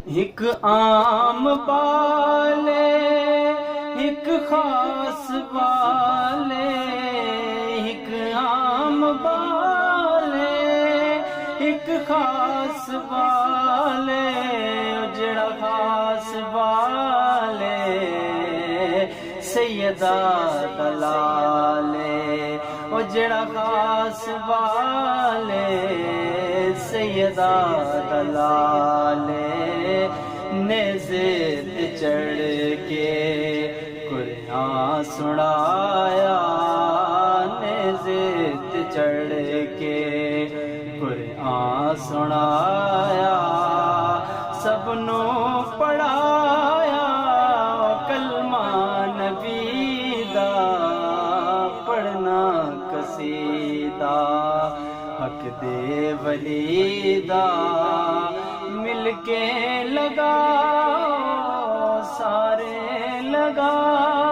ایک عام والے ایک خاص والے، ایک عام والے ایک خاص والے، جڑا خاص والے سیدہ دلالے، او جڑا خاص والے سیدہ دلالے، نیزے تے چڑھ کے قرآن سنایا، نیزے تے چڑھ کے قرآن سنایا، سب نو پڑھایا کلمہ نبی دا، پڑھنا قصیدہ حق دے ولی دا، مل کے لگا سارے لگا